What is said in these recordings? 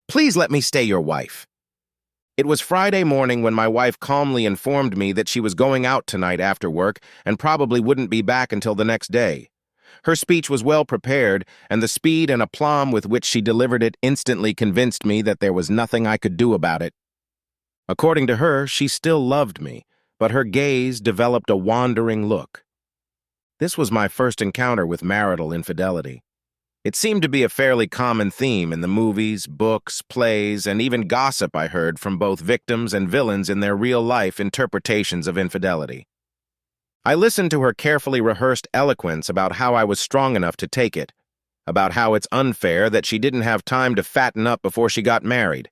Please let me stay your wife. It was Friday morning when my wife calmly informed me that she was going out tonight after work and probably wouldn't be back until the next day. Her speech was well prepared, and the speed and aplomb with which she delivered it instantly convinced me that there was nothing I could do about it. According to her, she still loved me, but her gaze developed a wandering look. This was my first encounter with marital infidelity. It seemed to be a fairly common theme in the movies, books, plays, and even gossip I heard from both victims and villains in their real-life interpretations of infidelity. I listened to her carefully rehearsed eloquence about how I was strong enough to take it, about how it's unfair that she didn't have time to fatten up before she got married,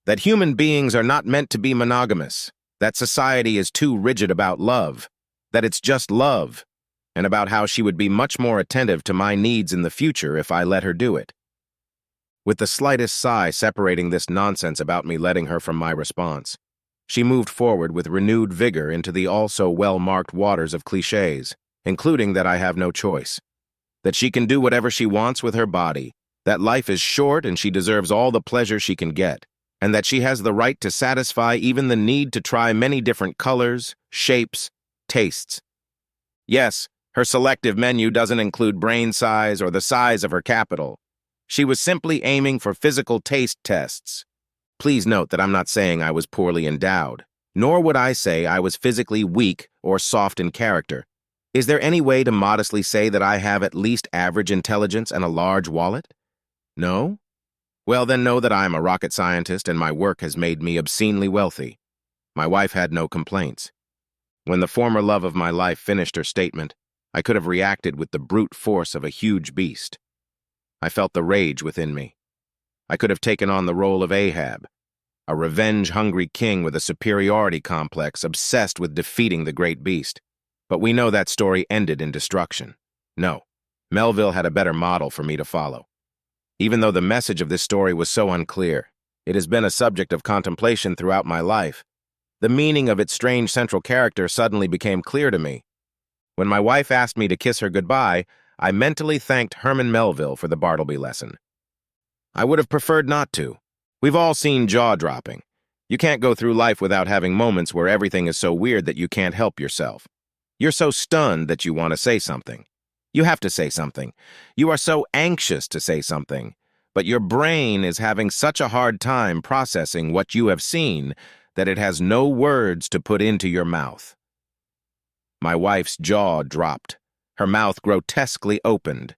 that human beings are not meant to be monogamous, that society is too rigid about love, that it's just love, and about how she would be much more attentive to my needs in the future if I let her do it. With the slightest sigh separating this nonsense about me letting her from my response, she moved forward with renewed vigor into the also well-marked waters of clichés, including that I have no choice, that she can do whatever she wants with her body, that life is short and she deserves all the pleasure she can get, and that she has the right to satisfy even the need to try many different colors, shapes, tastes. Yes, her selective menu doesn't include brain size or the size of her capital. She was simply aiming for physical taste tests. Please note that I'm not saying I was poorly endowed, nor would I say I was physically weak or soft in character. Is there any way to modestly say that I have at least average intelligence and a large wallet? No? Well, then know that I am a rocket scientist and my work has made me obscenely wealthy. My wife had no complaints. When the former love of my life finished her statement, I could have reacted with the brute force of a huge beast. I felt the rage within me. I could have taken on the role of Ahab, a revenge-hungry king with a superiority complex obsessed with defeating the great beast. But we know that story ended in destruction. No, Melville had a better model for me to follow. Even though the message of this story was so unclear, it has been a subject of contemplation throughout my life. The meaning of its strange central character suddenly became clear to me. When my wife asked me to kiss her goodbye, I mentally thanked Herman Melville for the Bartleby lesson. I would have preferred not to. We've all seen jaw-dropping. You can't go through life without having moments where everything is so weird that you can't help yourself. You're so stunned that you want to say something. You have to say something. You are so anxious to say something, but your brain is having such a hard time processing what you have seen that it has no words to put into your mouth. My wife's jaw dropped. Her mouth grotesquely opened.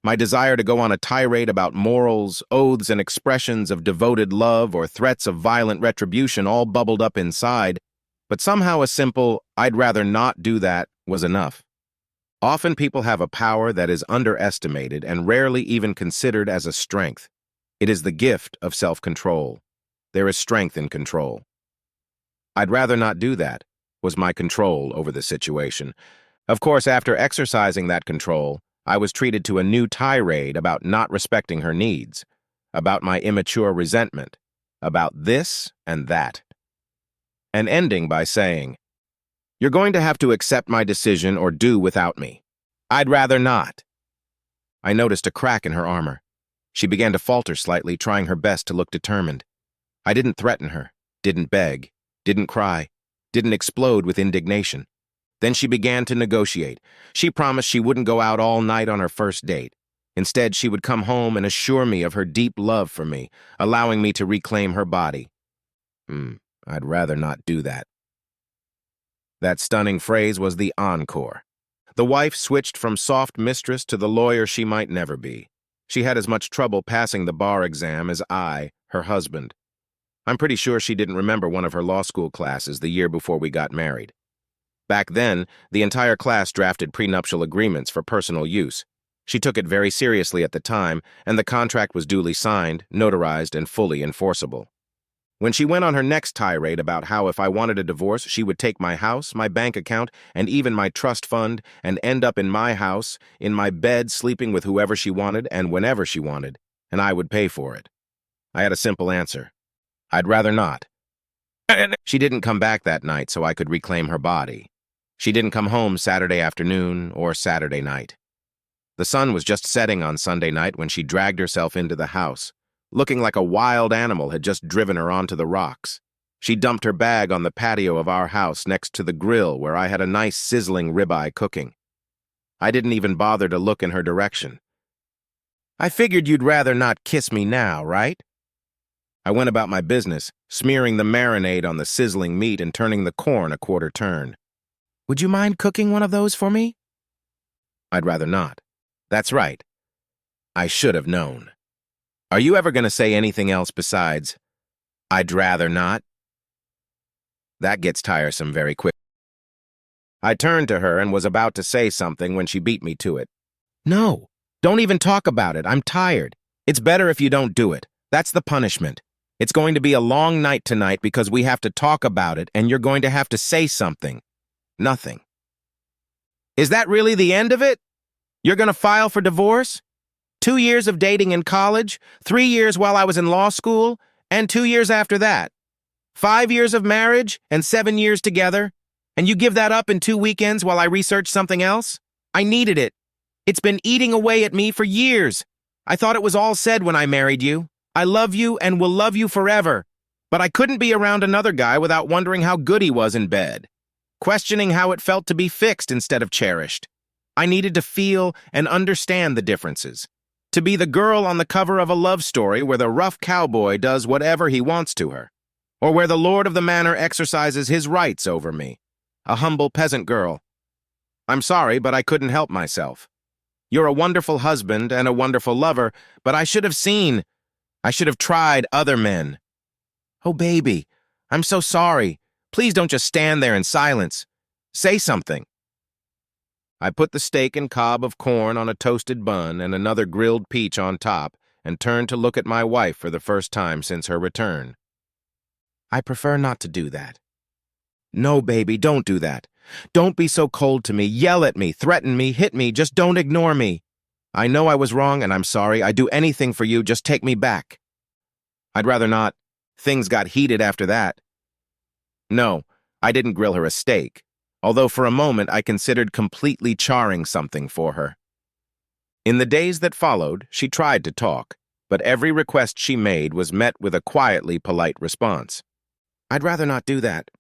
My desire to go on a tirade about morals, oaths, and expressions of devoted love or threats of violent retribution all bubbled up inside, but somehow a simple, "I'd rather not do that," was enough. Often people have a power that is underestimated and rarely even considered as a strength. It is the gift of self-control. There is strength in control. I'd rather not do that, was my control over the situation. Of course, after exercising that control, I was treated to a new tirade about not respecting her needs, about my immature resentment, about this and that, and ending by saying, "You're going to have to accept my decision or do without me. I'd rather not." I noticed a crack in her armor. She began to falter slightly, trying her best to look determined. I didn't threaten her, didn't beg, didn't cry, didn't explode with indignation. Then she began to negotiate. She promised she wouldn't go out all night on her first date. Instead, she would come home and assure me of her deep love for me, allowing me to reclaim her body. I'd rather not do that. That stunning phrase was the encore. The wife switched from soft mistress to the lawyer she might never be. She had as much trouble passing the bar exam as I, her husband. I'm pretty sure she didn't remember one of her law school classes the year before we got married. Back then, the entire class drafted prenuptial agreements for personal use. She took it very seriously at the time, and the contract was duly signed, notarized, and fully enforceable. When she went on her next tirade about how if I wanted a divorce, she would take my house, my bank account, and even my trust fund, and end up in my house, in my bed, sleeping with whoever she wanted and whenever she wanted, and I would pay for it, I had a simple answer. I'd rather not. She didn't come back that night so I could reclaim her body. She didn't come home Saturday afternoon or Saturday night. The sun was just setting on Sunday night when she dragged herself into the house, looking like a wild animal had just driven her onto the rocks. She dumped her bag on the patio of our house next to the grill where I had a nice sizzling ribeye cooking. I didn't even bother to look in her direction. "I figured you'd rather not kiss me now, right?" I went about my business, smearing the marinade on the sizzling meat and turning the corn a quarter turn. "Would you mind cooking one of those for me?" "I'd rather not." That's right. I should have known. Are you ever going to say anything else besides, "I'd rather not"? That gets tiresome very quick. I turned to her and was about to say something when she beat me to it. "No, don't even talk about it. I'm tired. It's better if you don't do it. That's the punishment. It's going to be a long night tonight because we have to talk about it and you're going to have to say something." Nothing. "Is that really the end of it? You're going to file for divorce? 2 years of dating in college, 3 years while I was in law school, and 2 years after that. 5 years of marriage and 7 years together, and you give that up in 2 weekends while I research something else? I needed it. It's been eating away at me for years. I thought it was all said when I married you. I love you and will love you forever. But I couldn't be around another guy without wondering how good he was in bed, questioning how it felt to be fixed instead of cherished. I needed to feel and understand the differences. To be the girl on the cover of a love story where the rough cowboy does whatever he wants to her, or where the lord of the manor exercises his rights over me, a humble peasant girl. I'm sorry, but I couldn't help myself. You're a wonderful husband and a wonderful lover, but I should have tried other men. Oh, baby, I'm so sorry. Please don't just stand there in silence. Say something." I put the steak and cob of corn on a toasted bun and another grilled peach on top and turned to look at my wife for the first time since her return. "I prefer not to do that." "No, baby, don't do that. Don't be so cold to me. Yell at me, threaten me, hit me. Just don't ignore me. I know I was wrong and I'm sorry. I'd do anything for you. Just take me back." "I'd rather not." Things got heated after that. No, I didn't grill her a steak, although for a moment I considered completely charring something for her. In the days that followed, she tried to talk, but every request she made was met with a quietly polite response. "I'd rather not do that."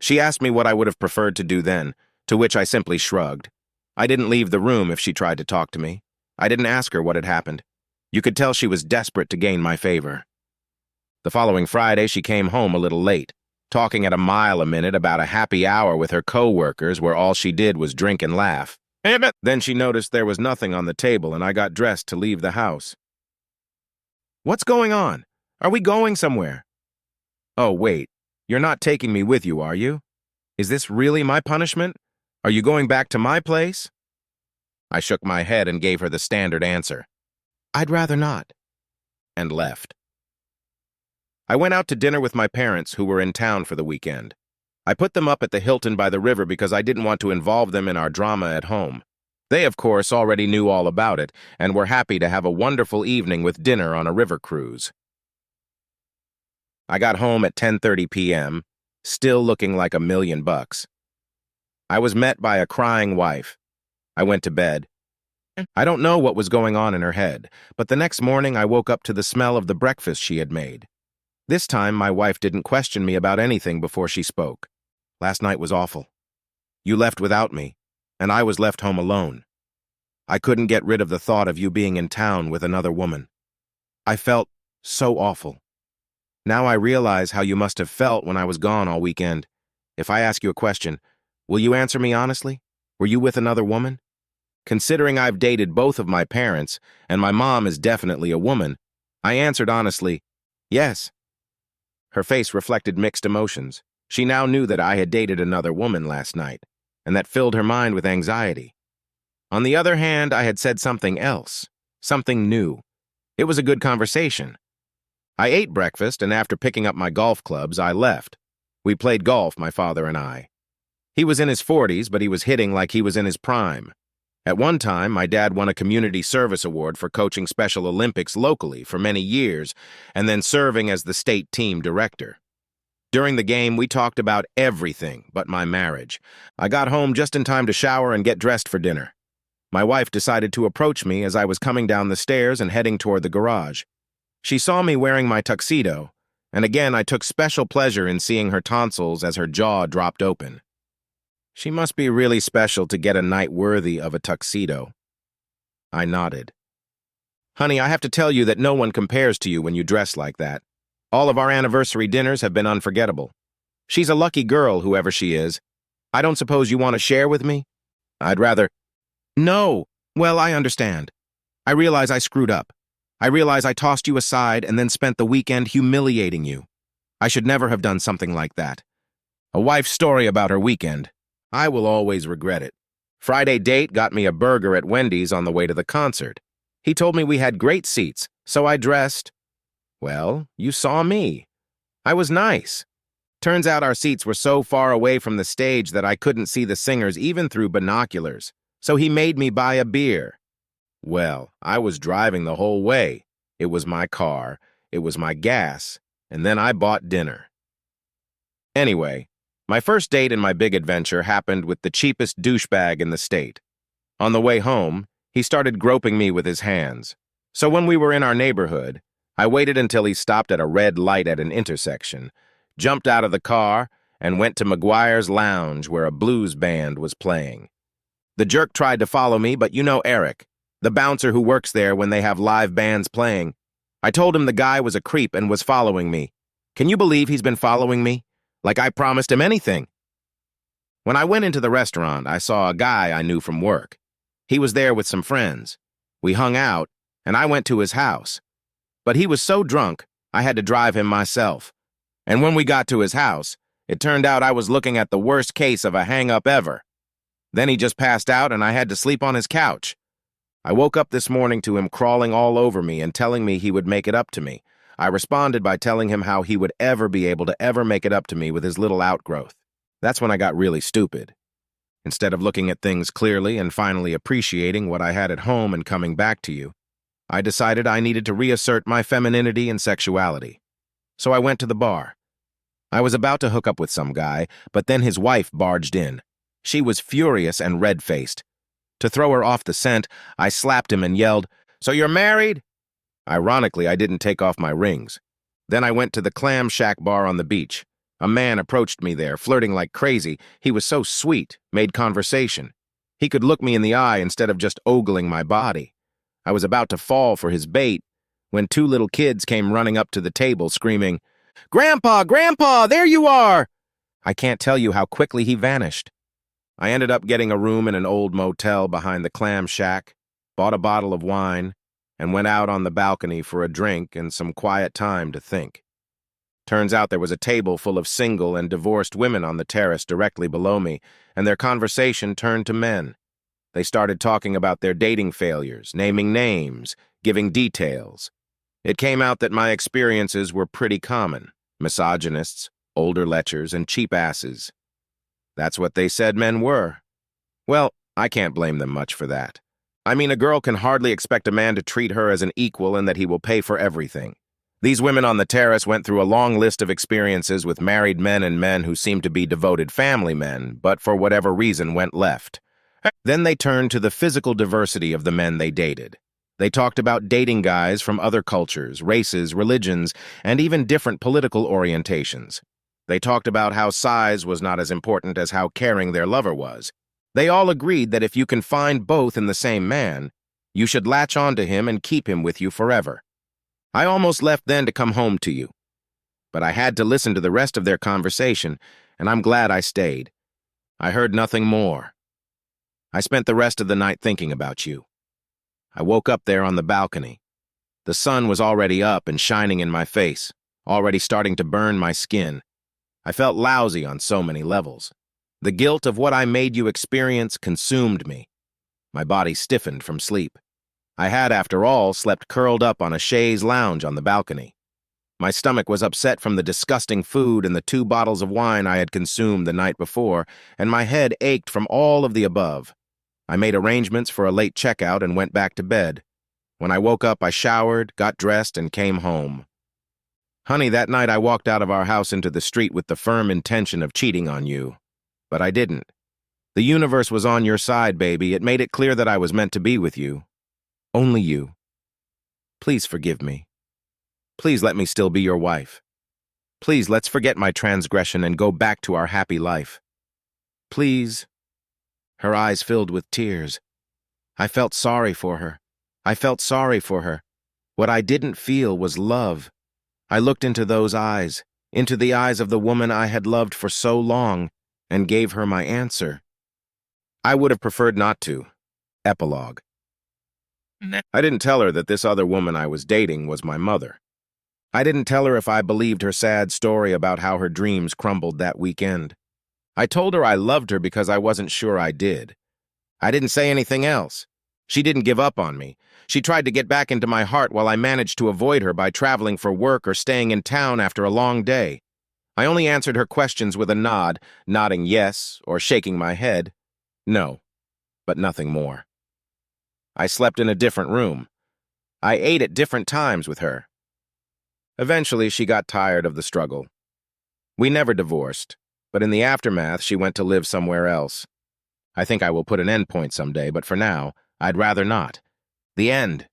She asked me what I would have preferred to do then, to which I simply shrugged. I didn't leave the room if she tried to talk to me. I didn't ask her what had happened. You could tell she was desperate to gain my favor. The following Friday, she came home a little late, talking at a mile a minute about a happy hour with her co-workers where all she did was drink and laugh. Then she noticed there was nothing on the table and I got dressed to leave the house. "What's going on? Are we going somewhere?" "Oh, wait. You're not taking me with you, are you? Is this really my punishment? Are you going back to my place?" I shook my head and gave her the standard answer. "I'd rather not," and left. I went out to dinner with my parents, who were in town for the weekend. I put them up at the Hilton by the river because I didn't want to involve them in our drama at home. They, of course, already knew all about it and were happy to have a wonderful evening with dinner on a river cruise. I got home at 10:30 p.m., still looking like $1,000,000. I was met by a crying wife. I went to bed. I don't know what was going on in her head, but the next morning I woke up to the smell of the breakfast she had made. This time, my wife didn't question me about anything before she spoke. "Last night was awful. You left without me, and I was left home alone. I couldn't get rid of the thought of you being in town with another woman. I felt so awful. Now I realize how you must have felt when I was gone all weekend. If I ask you a question, will you answer me honestly? Were you with another woman? Considering I've dated both of my parents, and my mom is definitely a woman, I answered honestly, yes." Her face reflected mixed emotions. She now knew that I had dated another woman last night, and that filled her mind with anxiety. On the other hand, I had said something else, something new. It was a good conversation. I ate breakfast, and after picking up my golf clubs, I left. We played golf, my father and I. He was in his 40s, but he was hitting like he was in his prime. At one time, my dad won a community service award for coaching Special Olympics locally for many years, and then serving as the state team director. During the game, we talked about everything but my marriage. I got home just in time to shower and get dressed for dinner. My wife decided to approach me as I was coming down the stairs and heading toward the garage. She saw me wearing my tuxedo, and again I took special pleasure in seeing her tonsils as her jaw dropped open. She must be really special to get a night worthy of a tuxedo. I nodded. Honey, I have to tell you that no one compares to you when you dress like that. All of our anniversary dinners have been unforgettable. She's a lucky girl, whoever she is. I don't suppose you want to share with me? I'd rather... No. Well, I understand. I realize I screwed up. I realize I tossed you aside and then spent the weekend humiliating you. I should never have done something like that. A wife's story about her weekend. I will always regret it. Friday date got me a burger at Wendy's on the way to the concert. He told me we had great seats, so I dressed. Well, you saw me. I was nice. Turns out our seats were so far away from the stage that I couldn't see the singers even through binoculars, so he made me buy a beer. Well, I was driving the whole way. It was my car, it was my gas, and then I bought dinner. Anyway, my first date in my big adventure happened with the cheapest douchebag in the state. On the way home, he started groping me with his hands. So when we were in our neighborhood, I waited until he stopped at a red light at an intersection, jumped out of the car, and went to McGuire's Lounge where a blues band was playing. The jerk tried to follow me, but you know Eric, the bouncer who works there when they have live bands playing. I told him the guy was a creep and was following me. Can you believe he's been following me? Like I promised him anything. When I went into the restaurant, I saw a guy I knew from work. He was there with some friends. We hung out, and I went to his house. But he was so drunk, I had to drive him myself. And when we got to his house, it turned out I was looking at the worst case of a hang-up ever. Then he just passed out, and I had to sleep on his couch. I woke up this morning to him crawling all over me and telling me he would make it up to me. I responded by telling him how he would ever be able to ever make it up to me with his little outgrowth. That's when I got really stupid. Instead of looking at things clearly and finally appreciating what I had at home and coming back to you, I decided I needed to reassert my femininity and sexuality. So I went to the bar. I was about to hook up with some guy, but then his wife barged in. She was furious and red-faced. To throw her off the scent, I slapped him and yelled, "So you're married?" Ironically, I didn't take off my rings. Then I went to the Clam Shack bar on the beach. A man approached me there, flirting like crazy. He was so sweet, made conversation. He could look me in the eye instead of just ogling my body. I was about to fall for his bait when two little kids came running up to the table screaming, "Grandpa, Grandpa, there you are!" I can't tell you how quickly he vanished. I ended up getting a room in an old motel behind the Clam Shack, bought a bottle of wine, and went out on the balcony for a drink and some quiet time to think. Turns out there was a table full of single and divorced women on the terrace directly below me, and their conversation turned to men. They started talking about their dating failures, naming names, giving details. It came out that my experiences were pretty common. Misogynists, older lechers, and cheap asses. That's what they said men were. Well, I can't blame them much for that. I mean, a girl can hardly expect a man to treat her as an equal and that he will pay for everything. These women on the terrace went through a long list of experiences with married men and men who seemed to be devoted family men, but for whatever reason went left. Then they turned to the physical diversity of the men they dated. They talked about dating guys from other cultures, races, religions, and even different political orientations. They talked about how size was not as important as how caring their lover was. They all agreed that if you can find both in the same man, you should latch onto him and keep him with you forever. I almost left then to come home to you. But I had to listen to the rest of their conversation, and I'm glad I stayed. I heard nothing more. I spent the rest of the night thinking about you. I woke up there on the balcony. The sun was already up and shining in my face, already starting to burn my skin. I felt lousy on so many levels. The guilt of what I made you experience consumed me. My body stiffened from sleep. I had, after all, slept curled up on a chaise lounge on the balcony. My stomach was upset from the disgusting food and the 2 bottles of wine I had consumed the night before, and my head ached from all of the above. I made arrangements for a late checkout and went back to bed. When I woke up, I showered, got dressed, and came home. Honey, that night I walked out of our house into the street with the firm intention of cheating on you. But I didn't. The universe was on your side, baby. It made it clear that I was meant to be with you. Only you. Please forgive me. Please let me still be your wife. Please, let's forget my transgression and go back to our happy life. Please. Her eyes filled with tears. I felt sorry for her. I felt sorry for her. What I didn't feel was love. I looked into those eyes, into the eyes of the woman I had loved for so long, and gave her my answer. I would have preferred not to. Epilogue. I didn't tell her that this other woman I was dating was my mother. I didn't tell her if I believed her sad story about how her dreams crumbled that weekend. I told her I loved her because I wasn't sure I did. I didn't say anything else. She didn't give up on me. She tried to get back into my heart while I managed to avoid her by traveling for work or staying in town after a long day. I only answered her questions with a nod, nodding yes or shaking my head. No, but nothing more. I slept in a different room. I ate at different times with her. Eventually, she got tired of the struggle. We never divorced, but in the aftermath, she went to live somewhere else. I think I will put an end point someday, but for now, I'd rather not. The end.